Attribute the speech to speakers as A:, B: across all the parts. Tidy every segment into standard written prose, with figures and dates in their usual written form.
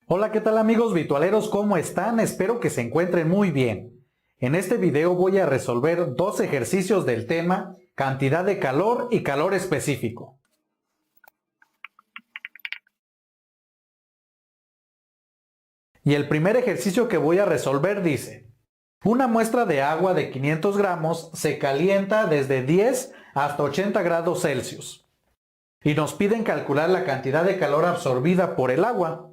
A: Hola, ¿qué tal amigos virtualeros? ¿Cómo están? Espero que se encuentren muy bien. En este video voy a resolver dos ejercicios del tema cantidad de calor y calor específico. Y el primer ejercicio que voy a resolver dice: una muestra de agua de 500 gramos se calienta desde 10 hasta 80 grados Celsius. Y nos piden calcular la cantidad de calor absorbida por el agua.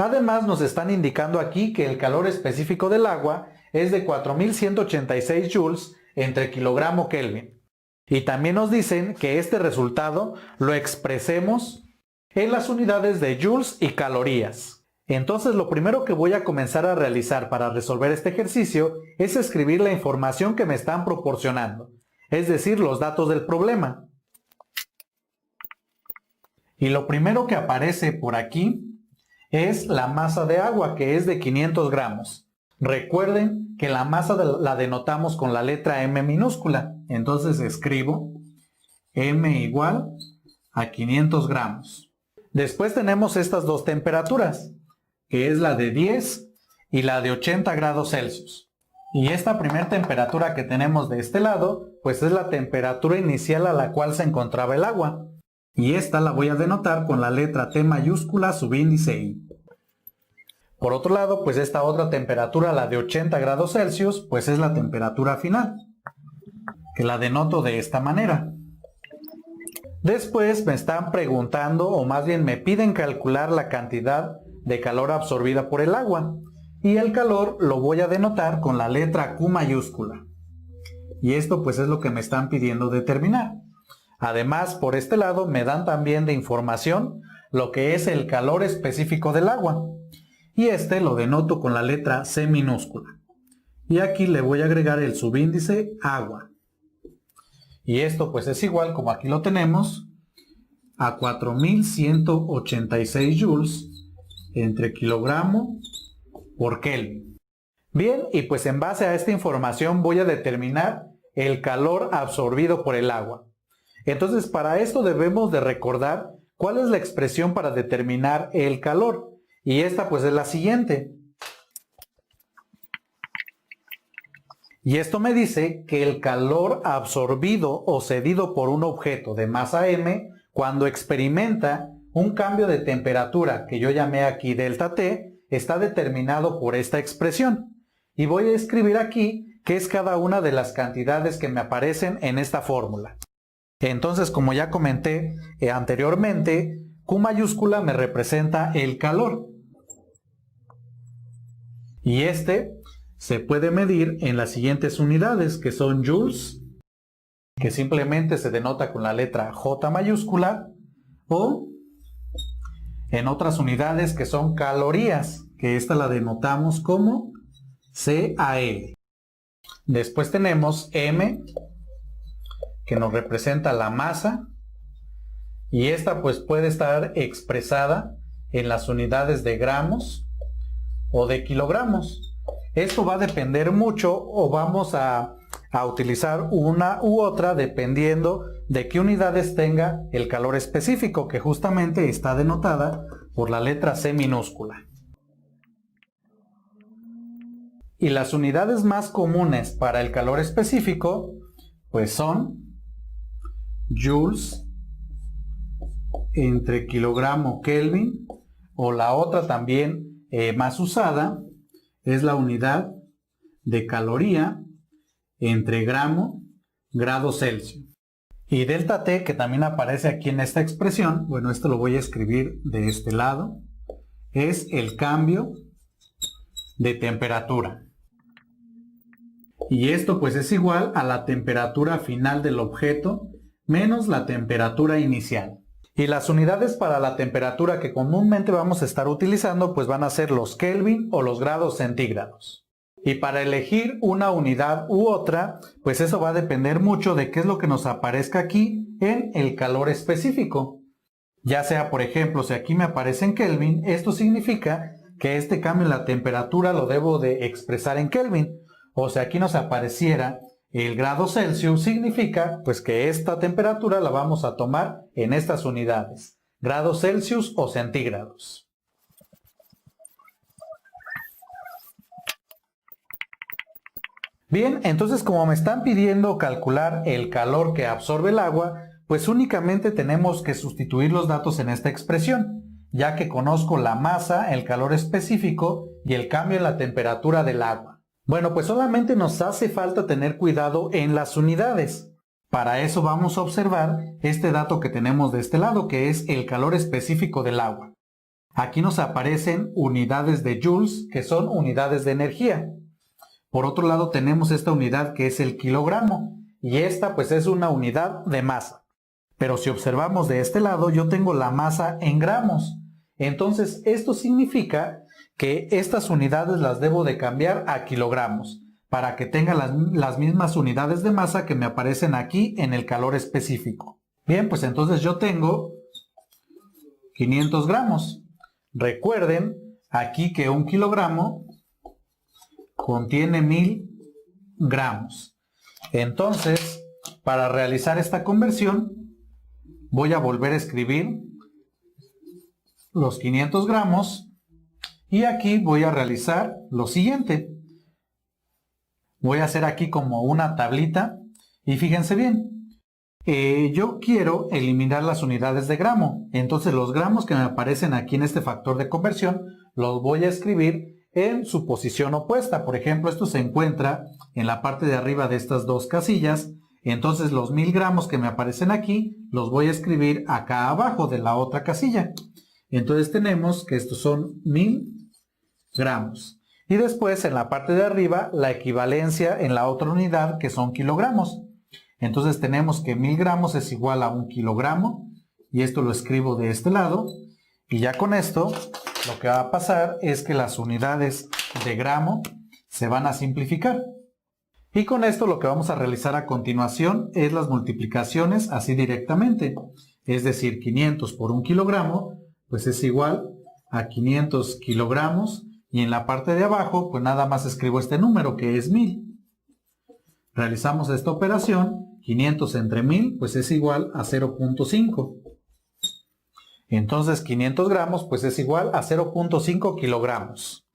A: Además nos están indicando aquí que el calor específico del agua es de 4186 joules entre kilogramo Kelvin. Y también nos dicen que este resultado lo expresemos en las unidades de joules y calorías. Entonces lo primero que voy a comenzar a realizar para resolver este ejercicio es escribir la información que me están proporcionando, es decir, los datos del problema. Y lo primero que aparece por aquí es la masa de agua, que es de 500 gramos. Recuerden que la masa la denotamos con la letra M minúscula. Entonces escribo M igual a 500 gramos. Después tenemos estas dos temperaturas, que es la de 10 y la de 80 grados Celsius. Y esta primera temperatura que tenemos de este lado, pues es la temperatura inicial a la cual se encontraba el agua. Y esta la voy a denotar con la letra T mayúscula subíndice I. Por otro lado, pues esta otra temperatura, la de 80 grados Celsius, pues es la temperatura final, que la denoto de esta manera. Después me están preguntando, o más bien me piden calcular la cantidad de calor absorbida por el agua. Y el calor lo voy a denotar con la letra Q mayúscula. Y esto pues es lo que me están pidiendo determinar. Además, por este lado me dan también de información lo que es el calor específico del agua. Y este lo denoto con la letra C minúscula. Y aquí le voy a agregar el subíndice agua. Y esto pues es igual, como aquí lo tenemos, a 4186 joules entre kilogramo por Kelvin. Bien, y pues en base a esta información voy a determinar el calor absorbido por el agua. Entonces, para esto debemos de recordar cuál es la expresión para determinar el calor. Y esta pues es la siguiente. Y esto me dice que el calor absorbido o cedido por un objeto de masa m cuando experimenta un cambio de temperatura que yo llamé aquí delta T está determinado por esta expresión. Y voy a escribir aquí qué es cada una de las cantidades que me aparecen en esta fórmula. Entonces, como ya comenté anteriormente, Q mayúscula me representa el calor. Y este se puede medir en las siguientes unidades, que son joules, que simplemente se denota con la letra J mayúscula, o en otras unidades que son calorías, que esta la denotamos como CAL. Después tenemos M, que nos representa la masa, y esta pues puede estar expresada en las unidades de gramos o de kilogramos. Esto va a depender mucho, o vamos a utilizar una u otra dependiendo de qué unidades tenga el calor específico, que justamente está denotada por la letra C minúscula. Y las unidades más comunes para el calor específico pues son joules entre kilogramo Kelvin, o la otra también más usada es la unidad de caloría entre gramo grado Celsius. Y delta T, que también aparece aquí en esta expresión, bueno, esto lo voy a escribir de este lado, es el cambio de temperatura. Y esto pues es igual a la temperatura final del objeto menos la temperatura inicial. Y las unidades para la temperatura que comúnmente vamos a estar utilizando pues van a ser los Kelvin o los grados centígrados. Y para elegir una unidad u otra, pues eso va a depender mucho de qué es lo que nos aparezca aquí en el calor específico. Ya sea, por ejemplo, si aquí me aparece en Kelvin, esto significa que este cambio en la temperatura lo debo de expresar en Kelvin. O si aquí nos apareciera el grado Celsius, significa pues que esta temperatura la vamos a tomar en estas unidades, grados Celsius o centígrados. Bien, entonces como me están pidiendo calcular el calor que absorbe el agua, pues únicamente tenemos que sustituir los datos en esta expresión, ya que conozco la masa, el calor específico y el cambio en la temperatura del agua. Bueno, pues solamente nos hace falta tener cuidado en las unidades. Para eso vamos a observar este dato que tenemos de este lado, que es el calor específico del agua. Aquí nos aparecen unidades de joules, que son unidades de energía. Por otro lado tenemos esta unidad que es el kilogramo, y esta pues es una unidad de masa. Pero si observamos de este lado, yo tengo la masa en gramos. Entonces esto significa que estas unidades las debo de cambiar a kilogramos, para que tenga las mismas unidades de masa que me aparecen aquí en el calor específico. Bien, pues entonces yo tengo 500 gramos. Recuerden aquí que un kilogramo contiene 1000 gramos. Entonces, para realizar esta conversión, voy a volver a escribir los 500 gramos y aquí voy a realizar lo siguiente. Voy a hacer aquí como una tablita y fíjense bien. Yo quiero eliminar las unidades de gramo, entonces los gramos que me aparecen aquí en este factor de conversión los voy a escribir en su posición opuesta. Por ejemplo, esto se encuentra en la parte de arriba de estas dos casillas, entonces los 1000 gramos que me aparecen aquí los voy a escribir acá abajo de la otra casilla. Entonces tenemos que estos son 1000 gramos. Y después en la parte de arriba la equivalencia en la otra unidad que son kilogramos. Entonces tenemos que 1000 gramos es igual a 1 kilogramo y esto lo escribo de este lado y ya con esto lo que va a pasar es que las unidades de gramo se van a simplificar. Y con esto lo que vamos a realizar a continuación es las multiplicaciones así directamente. Es decir, 500 por 1 kilogramo pues es igual a 500 kilogramos y en la parte de abajo pues nada más escribo este número que es 1000. Realizamos esta operación, 500 entre 1000 pues es igual a 0.5. Entonces 500 gramos pues es igual a 0.5 kilogramos.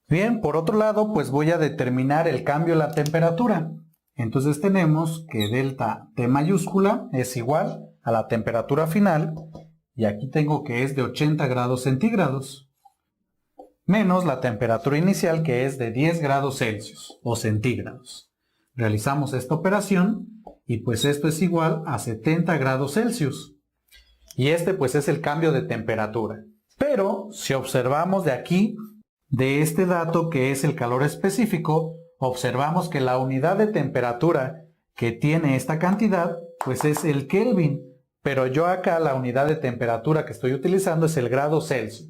A: Bien, por otro lado pues voy a determinar el cambio en la temperatura. Entonces tenemos que delta T mayúscula es igual a la temperatura final y aquí tengo que es de 80 grados centígrados. Menos la temperatura inicial que es de 10 grados Celsius o centígrados. Realizamos esta operación y pues esto es igual a 70 grados Celsius. Y este pues es el cambio de temperatura. Pero si observamos de aquí, de este dato que es el calor específico, observamos que la unidad de temperatura que tiene esta cantidad pues es el Kelvin. Pero yo acá la unidad de temperatura que estoy utilizando es el grado Celsius.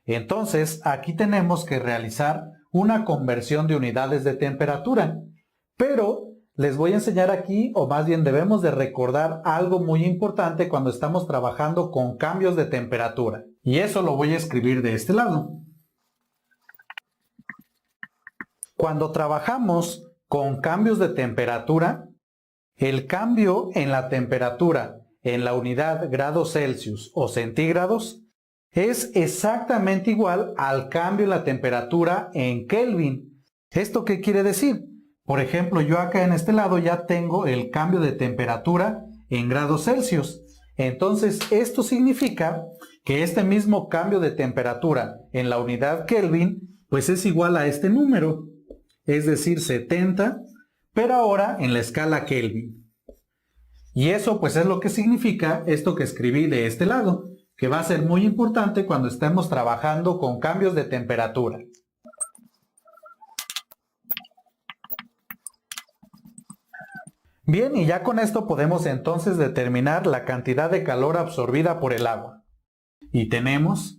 A: Entonces, aquí tenemos que realizar una conversión de unidades de temperatura. Pero les voy a enseñar aquí, o más bien debemos de recordar algo muy importante cuando estamos trabajando con cambios de temperatura. Y eso lo voy a escribir de este lado. Cuando trabajamos con cambios de temperatura, el cambio en la temperatura en la unidad grados Celsius o centígrados es exactamente igual al cambio en la temperatura en Kelvin. ¿Esto qué quiere decir? Por ejemplo, yo acá en este lado ya tengo el cambio de temperatura en grados Celsius. Entonces, esto significa que este mismo cambio de temperatura en la unidad Kelvin, pues es igual a este número, es decir, 70, pero ahora en la escala Kelvin. Y eso pues es lo que significa esto que escribí de este lado, que va a ser muy importante cuando estemos trabajando con cambios de temperatura. Bien, y ya con esto podemos entonces determinar la cantidad de calor absorbida por el agua. Y tenemos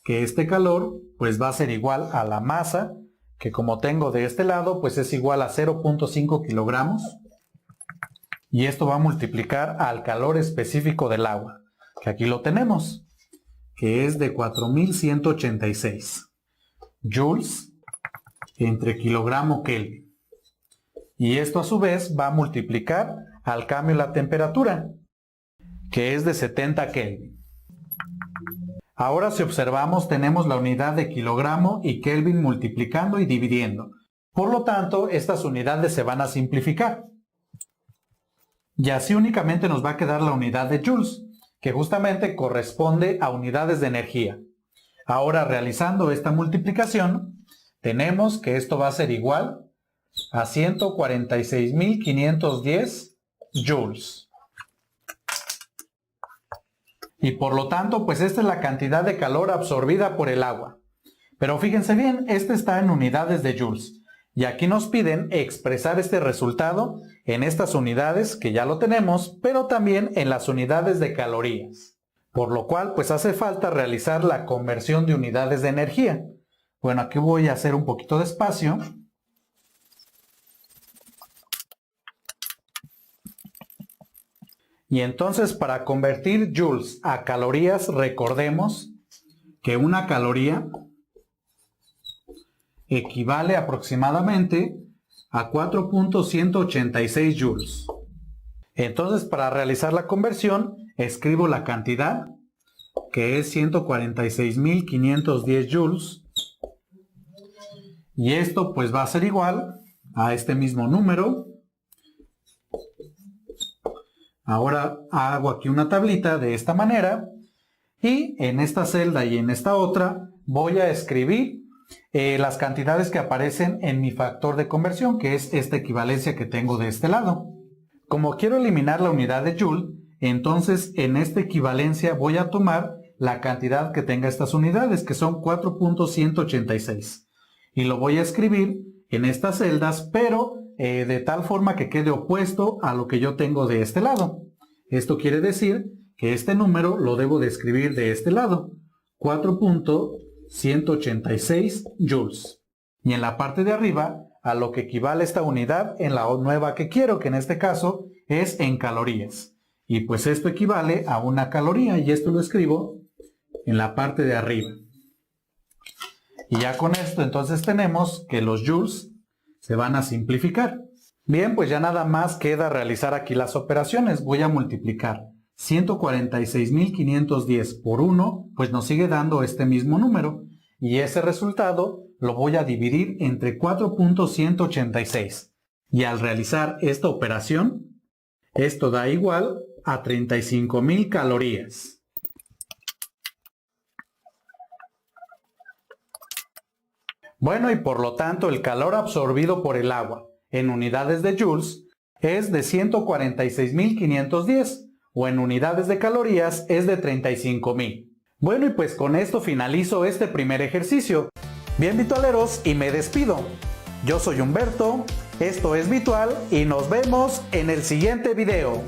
A: que este calor pues va a ser igual a la masa, que como tengo de este lado pues es igual a 0.5 kilogramos. Y esto va a multiplicar al calor específico del agua, que aquí lo tenemos, que es de 4186 joules entre kilogramo Kelvin. Y esto a su vez va a multiplicar al cambio en la temperatura, que es de 70 Kelvin. Ahora si observamos tenemos la unidad de kilogramo y Kelvin multiplicando y dividiendo. Por lo tanto, estas unidades se van a simplificar. Y así únicamente nos va a quedar la unidad de joules, que justamente corresponde a unidades de energía. Ahora realizando esta multiplicación, tenemos que esto va a ser igual a 146.510 joules. Y por lo tanto, pues esta es la cantidad de calor absorbida por el agua. Pero fíjense bien, este está en unidades de joules. Y aquí nos piden expresar este resultado en estas unidades, que ya lo tenemos, pero también en las unidades de calorías. Por lo cual, pues hace falta realizar la conversión de unidades de energía. Bueno, aquí voy a hacer un poquito de espacio. Y entonces para convertir joules a calorías, recordemos que una caloría equivale aproximadamente a 4.186 joules. Entonces para realizar la conversión, escribo la cantidad, que es 146.510 joules. Y esto pues va a ser igual a este mismo número. Ahora hago aquí una tablita de esta manera y en esta celda y en esta otra voy a escribir las cantidades que aparecen en mi factor de conversión, que es esta equivalencia que tengo de este lado. Como quiero eliminar la unidad de joule, entonces en esta equivalencia voy a tomar la cantidad que tenga estas unidades, que son 4.186. Y lo voy a escribir en estas celdas, pero de tal forma que quede opuesto a lo que yo tengo de este lado. Esto quiere decir que este número lo debo de escribir de este lado, 4.186 joules. Y en la parte de arriba, a lo que equivale esta unidad en la nueva que quiero, que en este caso es en calorías. Y pues esto equivale a una caloría, y esto lo escribo en la parte de arriba. Y ya con esto entonces tenemos que los joules se van a simplificar. Bien, pues ya nada más queda realizar aquí las operaciones. Voy a multiplicar 146.510 por 1, pues nos sigue dando este mismo número. Y ese resultado lo voy a dividir entre 4.186. Y al realizar esta operación, esto da igual a 35.000 calorías. Bueno, y por lo tanto el calor absorbido por el agua en unidades de joules es de 146.510 o en unidades de calorías es de 35.000. Bueno, y pues con esto finalizo este primer ejercicio. Bien, vitualeros, y me despido. Yo soy Humberto, esto es Vitual y nos vemos en el siguiente video.